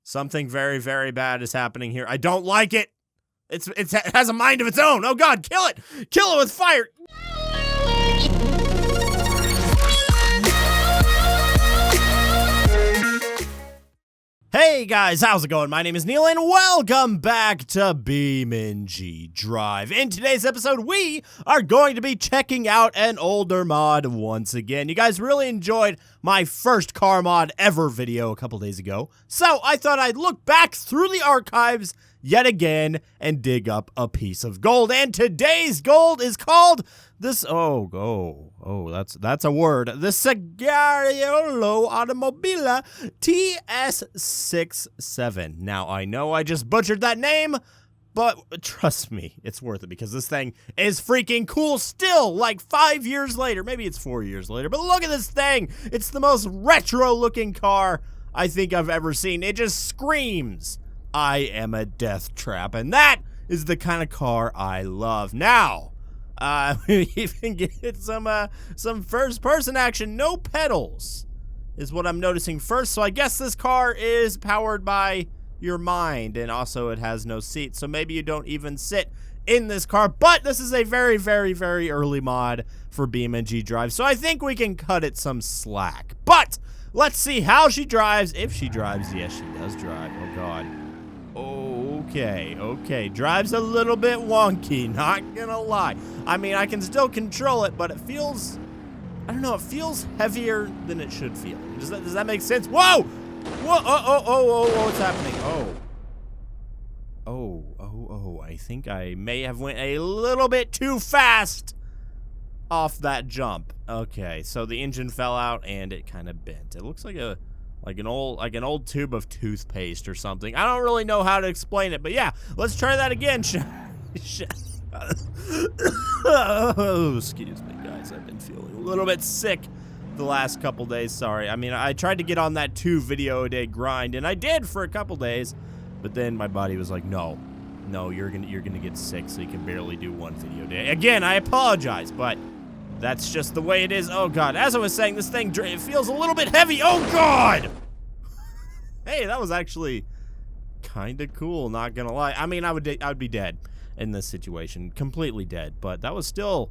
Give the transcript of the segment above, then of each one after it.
Something very, very bad is happening here. I don't like it. It has a mind of its own. Oh, God, kill it. Kill it with fire. Hey guys, how's it going? My name is Neil and welcome back to BEAMNG Drive. In today's episode, we are going to be checking out an older mod once again. You guys really enjoyed my first car mod ever video a couple days ago, so I thought I'd look back through the archives yet again and dig up a piece of gold. And today's gold is called that's a word. The Cigarriolo Automobile TS67. Now, I know I just butchered that name, but trust me, it's worth it because this thing is freaking cool still, like 5 years later. Maybe it's 4 years later, but look at this thing. It's the most retro-looking car I think I've ever seen. It just screams, I am a death trap, and that is the kind of car I love. Now, we even get some first-person action. No pedals is what I'm noticing first. So I guess this car is powered by your mind, and also it has no seat. So maybe you don't even sit in this car. But this is a very, very, very early mod for BEAMNG Drive. So I think we can cut it some slack. But let's see how she drives. If she drives, yes, she does drive. Oh, God. Okay. Drives a little bit wonky, not gonna lie. I mean, I can still control it, but it feels, I don't know, it feels heavier than it should feel. Does that make sense? Whoa! Whoa! Oh, what's happening? Oh, I think I may have went a little bit too fast off that jump. Okay, so the engine fell out and it kind of bent. It looks like an old tube of toothpaste or something. I don't really know how to explain it, but yeah, let's try that again. Oh, excuse me, guys. I've been feeling a little bit sick the last couple days. Sorry. I mean, I tried to get on that 2 video a day grind, and I did for a couple days, but then my body was like, no, you're gonna get sick, so you can barely do 1 video a day. Again, I apologize, but that's just the way it is. Oh, God. As I was saying, this thing, it feels a little bit heavy. Oh, God! Hey, that was actually kind of cool, not gonna lie. I mean, I would be dead in this situation. Completely dead. But that was still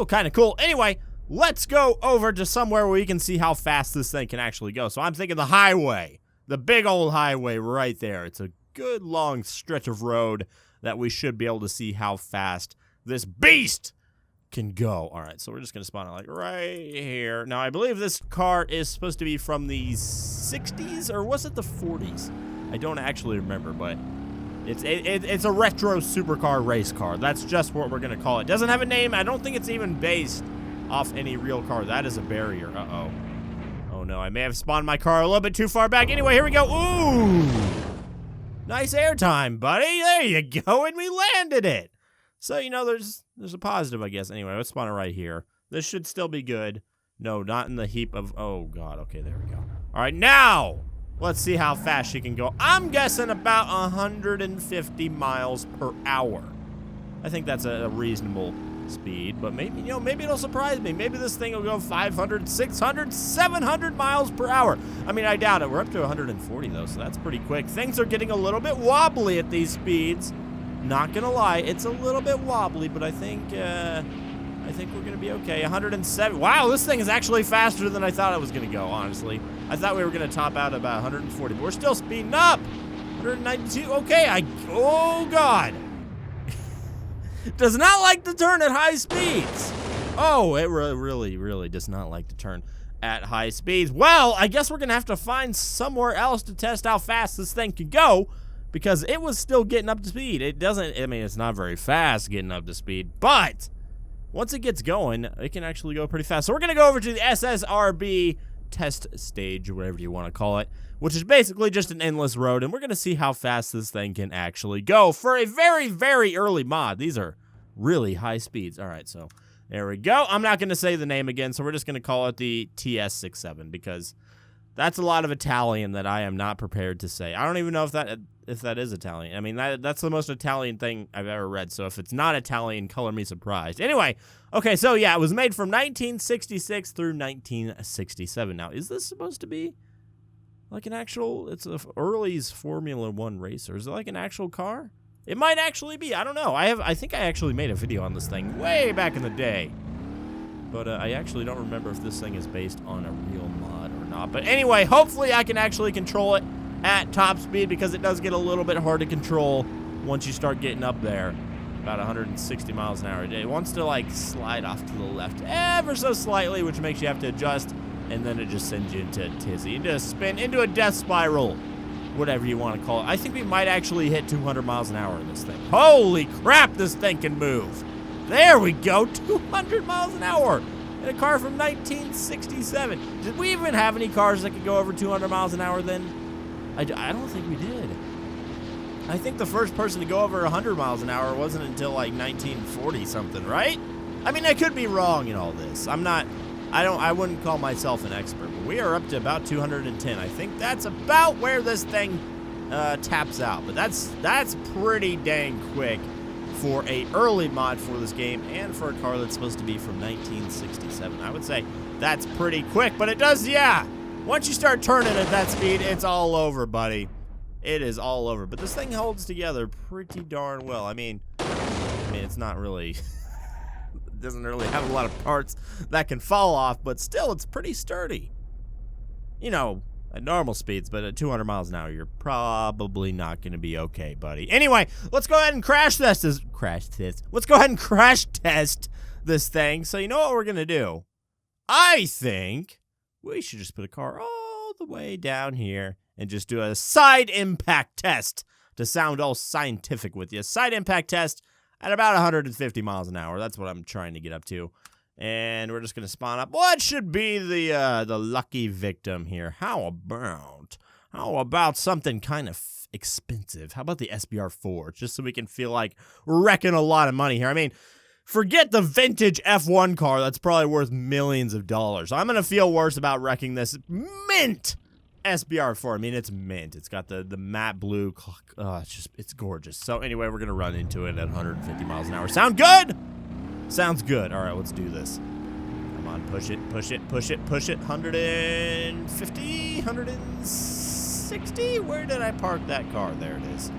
kind of cool. Anyway, let's go over to somewhere where we can see how fast this thing can actually go. So I'm thinking the highway. The big old highway right there. It's a good long stretch of road that we should be able to see how fast this beast can go. All right, so we're just gonna spawn it like right here. Now I believe this car is supposed to be from the 60s, or was it the 40s? I don't actually remember, but it's a retro supercar race car. That's just what we're gonna call it. Doesn't have a name. I don't think it's even based off any real car. That is a barrier. Oh no, I may have spawned my car a little bit too far back. Anyway, here we go. Ooh, nice airtime, buddy. There you go, and we landed it. So, you know, there's a positive, I guess. Anyway, let's spawn it right here. This should still be good. No, not in the heap of... Oh, God. Okay, there we go. All right, now, let's see how fast she can go. I'm guessing about 150 miles per hour. I think that's a reasonable speed, but maybe, you know, maybe it'll surprise me. Maybe this thing will go 500, 600, 700 miles per hour. I mean, I doubt it. We're up to 140, though, so that's pretty quick. Things are getting a little bit wobbly at these speeds. Not gonna lie, it's a little bit wobbly, but I think we're gonna be okay. 107. Wow, this thing is actually faster than I thought it was gonna go, honestly. I thought we were gonna top out about 140, but we're still speeding up. 192. Okay, oh, God. Does not like to turn at high speeds. Oh, it really does not like to turn at high speeds. Well, I guess we're gonna have to find somewhere else to test how fast this thing can go, because it was still getting up to speed. It doesn't, I mean, it's not very fast getting up to speed, but once it gets going, it can actually go pretty fast. So we're going to go over to the SSRB test stage, or whatever you want to call it, which is basically just an endless road, and we're going to see how fast this thing can actually go for a very, very early mod. These are really high speeds. All right, so there we go. I'm not going to say the name again, so we're just going to call it the TS67, because that's a lot of Italian that I am not prepared to say. I don't even know if that is Italian. I mean, that's the most Italian thing I've ever read. So if it's not Italian, color me surprised. Anyway, okay, so yeah, it was made from 1966 through 1967. Now, is this supposed to be Like an actual, it's a Early's Formula 1 racer. Is it like an actual car? It might actually be. I don't know. I think I actually made a video on this thing way back in the day. But I actually don't remember if this thing is based on a real mod or not. But anyway, hopefully I can actually control it at top speed, because it does get a little bit hard to control once you start getting up there. About 160 miles an hour a day. It wants to like slide off to the left ever so slightly, which makes you have to adjust, and then it just sends you into a tizzy, into a spin, into a death spiral, whatever you want to call it. I think we might actually hit 200 miles an hour in this thing. Holy crap, this thing can move. There we go, 200 miles an hour in a car from 1967. Did we even have any cars that could go over 200 miles an hour then? I don't think we did. I think the first person to go over 100 miles an hour wasn't until like 1940 something, right? I mean, I could be wrong in all this. I wouldn't call myself an expert, but we are up to about 210. I think that's about where this thing taps out. But that's pretty dang quick for a early mod for this game, and for a car that's supposed to be from 1967. I would say that's pretty quick, but it does, yeah. Once you start turning at that speed, it's all over, buddy. It is all over. But this thing holds together pretty darn well. I mean, it's not really, it doesn't really have a lot of parts that can fall off, but still, it's pretty sturdy. You know, at normal speeds, but at 200 miles an hour, you're probably not going to be okay, buddy. Anyway, let's go ahead and crash test this. Let's go ahead and crash test this thing. So you know what we're going to do? I think we should just put a car all the way down here and just do a side impact test to sound all scientific with you. Side impact test at about 150 miles an hour. That's what I'm trying to get up to. And we're just going to spawn up what should be the lucky victim here. How about something kind of expensive? How about the SBR4? Just so we can feel like we're wrecking a lot of money here. I mean, forget the vintage F1 car that's probably worth millions of dollars. I'm going to feel worse about wrecking this mint SBR4. I mean, it's mint. It's got the matte blue. It's gorgeous. So anyway, we're going to run into it at 150 miles an hour. Sound good? Sounds good. All right, let's do this. Come on, push it, push it, push it, push it. 150, 160? Where did I park that car? There it is.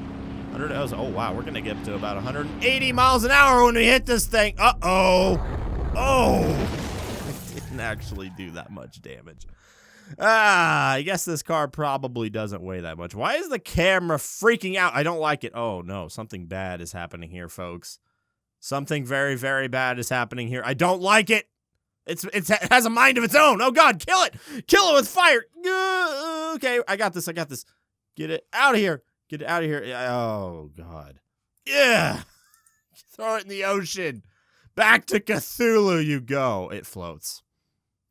100. Oh, wow, we're going to get up to about 180 miles an hour when we hit this thing. Uh-oh. Oh. It didn't actually do that much damage. I guess this car probably doesn't weigh that much. Why is the camera freaking out? I don't like it. Oh, no, something bad is happening here, folks. Something very, very bad is happening here. I don't like it. It has a mind of its own. Oh, God, kill it. Kill it with fire. Okay, I got this. Get it out of here. Get it out of here. Oh, God. Yeah. Throw it in the ocean. Back to Cthulhu you go. It floats.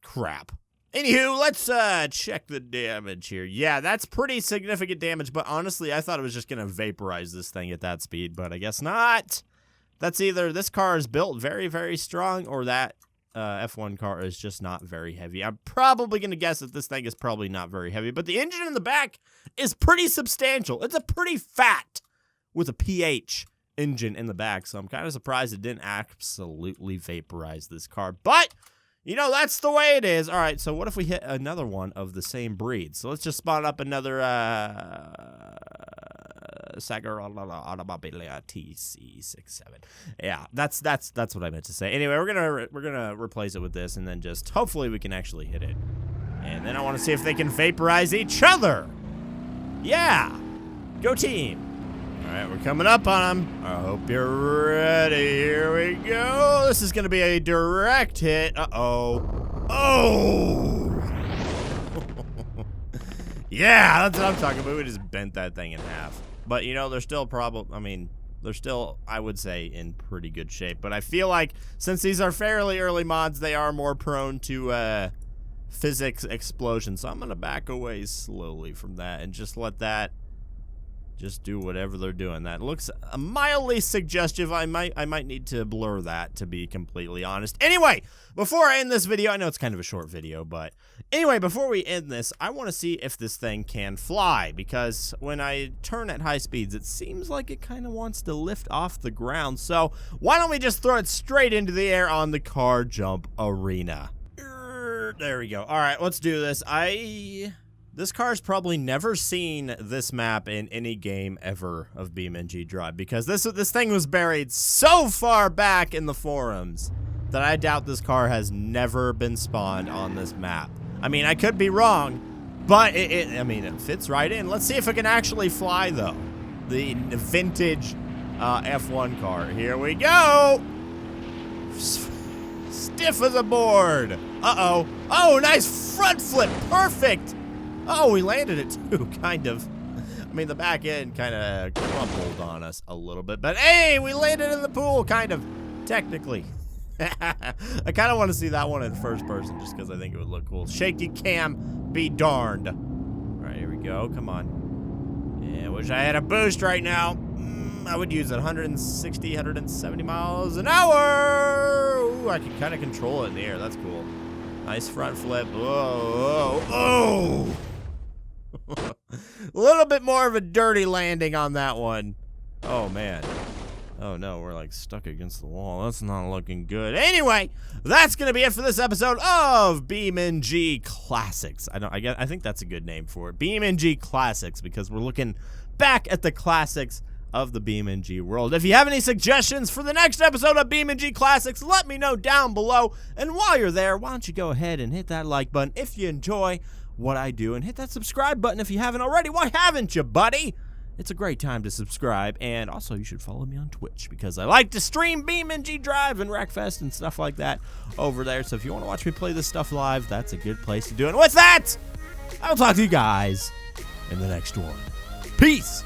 Crap. Anywho, let's check the damage here. Yeah, that's pretty significant damage, but honestly, I thought it was just going to vaporize this thing at that speed, but I guess not. That's either this car is built very, very strong, or that F1 car is just not very heavy. I'm probably going to guess that this thing is probably not very heavy, but the engine in the back is pretty substantial. It's a pretty fat, with a PH engine in the back, so I'm kind of surprised it didn't absolutely vaporize this car, but you know, that's the way it is. All right, so what if we hit another one of the same breed? So let's just spawn up another Automobile TC67. Yeah, that's what I meant to say. Anyway, we're gonna replace it with this, and then just hopefully we can actually hit it. And then I want to see if they can vaporize each other. Yeah, go team. All right, we're coming up on them. I hope you're ready. Here we go. This is going to be a direct hit. Uh-oh. Oh! Yeah, that's what I'm talking about. We just bent that thing in half. But, you know, they're still they're still, I would say, in pretty good shape. But I feel like since these are fairly early mods, they are more prone to physics explosions. So I'm going to back away slowly from that and just let that just do whatever they're doing. That looks mildly suggestive. I might need to blur that, to be completely honest. Anyway, before I end this video, I know it's kind of a short video, but anyway, before we end this, I want to see if this thing can fly, because when I turn at high speeds, it seems like it kind of wants to lift off the ground. So why don't we just throw it straight into the air on the car jump arena? There we go. All right, let's do this. This car's probably never seen this map in any game ever of BeamNG Drive, because this thing was buried so far back in the forums that I doubt this car has never been spawned on this map. I mean, I could be wrong, but it fits right in. Let's see if it can actually fly, though. The vintage F1 car. Here we go! Stiff as a board. Uh-oh. Oh, nice front flip. Perfect. Oh, we landed it too, kind of. I mean, the back end kind of crumpled on us a little bit, but hey, we landed in the pool, kind of, technically. I kind of want to see that one in first person just because I think it would look cool. Shaky cam be darned. All right, here we go. Come on. Yeah, wish I had a boost right now. I would use it 160, 170 miles an hour. Ooh, I can kind of control it in the air. That's cool. Nice front flip. Whoa, whoa, oh. A little bit more of a dirty landing on that one. Oh, man. Oh, no, we're like stuck against the wall. That's not looking good. Anyway, that's going to be it for this episode of BeamNG Classics. I think that's a good name for it. BeamNG Classics, because we're looking back at the classics of the BeamNG world. If you have any suggestions for the next episode of BeamNG Classics, let me know down below. And while you're there, why don't you go ahead and hit that like button if you enjoy what I do, and hit that subscribe button if you haven't already. Why haven't you, buddy? It's a great time to subscribe, and also you should follow me on Twitch because I like to stream BeamNG Drive and Wreckfest and stuff like that over there. So if you want to watch me play this stuff live, that's a good place to do it. And with that, I'll talk to you guys in the next one. Peace!